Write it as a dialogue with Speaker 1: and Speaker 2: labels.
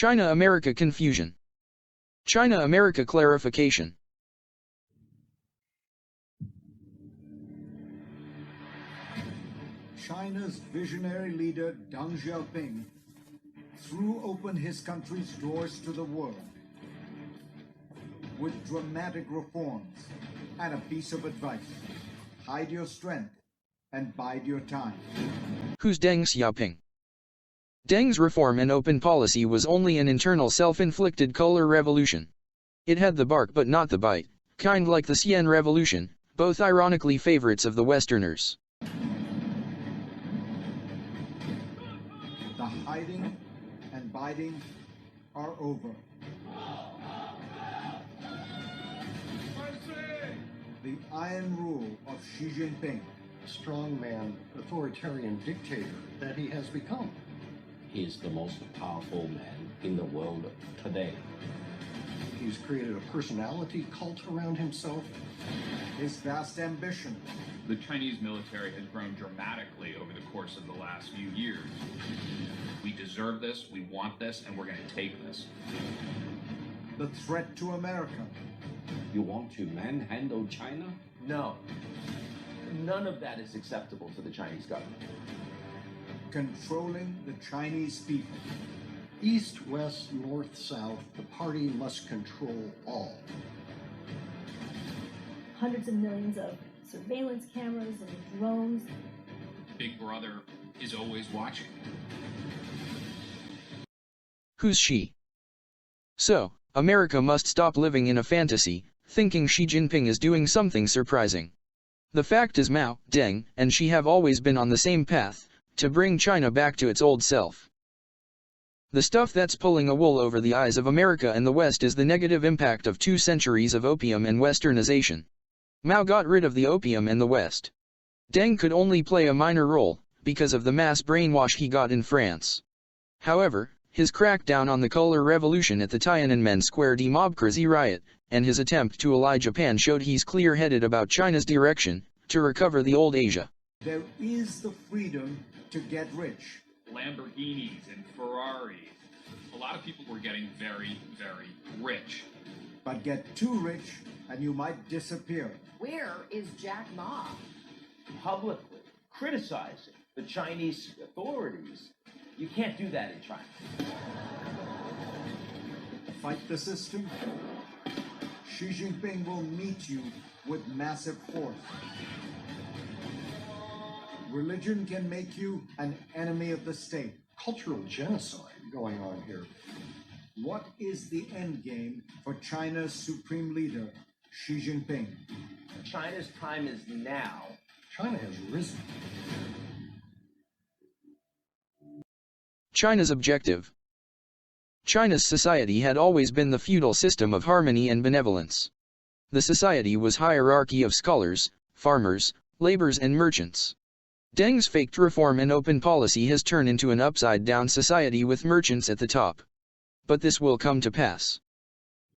Speaker 1: China-America confusion. China-America clarification.
Speaker 2: China's visionary leader Deng Xiao-ping threw open his country's doors to the world with dramatic reforms and a piece of advice: hide your strength and bide your time.
Speaker 1: Who's Deng Xiaoping? Deng's reform and open policy was only an internal self-inflicted color revolution. It had the bark but not the bite, kind like the Xian Revolution, both ironically favorites of the Westerners.
Speaker 2: The hiding and biding are over. The iron rule of Xi Jin-ping,
Speaker 3: strongman, authoritarian dictator that he has become.
Speaker 4: He is the most powerful man in the world today.
Speaker 3: He's created a personality cult around himself.
Speaker 2: his vast ambition.
Speaker 5: The Chinese military has grown dramatically over the course of the last few years. We deserve this, we want this, and we're going to take this.
Speaker 2: The threat to America.
Speaker 4: You want to manhandle China?
Speaker 6: No. None of that is acceptable to the Chinese government.
Speaker 2: Controlling the Chinese people.
Speaker 3: East, west, north, south, the party must control all.
Speaker 7: Hundreds of millions of surveillance cameras and drones.
Speaker 5: Big Brother is always watching.
Speaker 1: Who's she? So, America must stop living in a fantasy, thinking Xi Jinping is doing something surprising. The fact is Mao, Deng, and Xi have always been on the same path, to bring China back to its old self. The stuff that's pulling a wool over the eyes of America and the West is the negative impact of 2 centuries of opium and westernization. Mao got rid of the opium and the West. Deng could only play a minor role, because of the mass brainwash he got in France. However, his crackdown on the color revolution at the Tiananmen Square demobcrazy riot, and his attempt to ally Japan showed he's clear-headed about China's direction, to recover the old Asia.
Speaker 2: There is the freedom to get rich.
Speaker 5: Lamborghinis and Ferraris. A lot of people were getting very, very rich.
Speaker 2: But get too rich and you might disappear.
Speaker 8: Where is Jack Ma? Publicly criticizing the Chinese authorities. You can't do that in China.
Speaker 2: Fight the system. Xi Jinping will meet you with massive force. Religion can make you an enemy of the state.
Speaker 3: Cultural genocide going on here.
Speaker 2: What is the end game for China's supreme leader, Xi Jinping?
Speaker 8: China's time is now.
Speaker 3: China has risen.
Speaker 1: China's objective. China's society had always been the feudal system of harmony and benevolence. The society was hierarchy of scholars, farmers, laborers and merchants. Deng's faked reform and open policy has turned into an upside-down society with merchants at the top. But this will come to pass.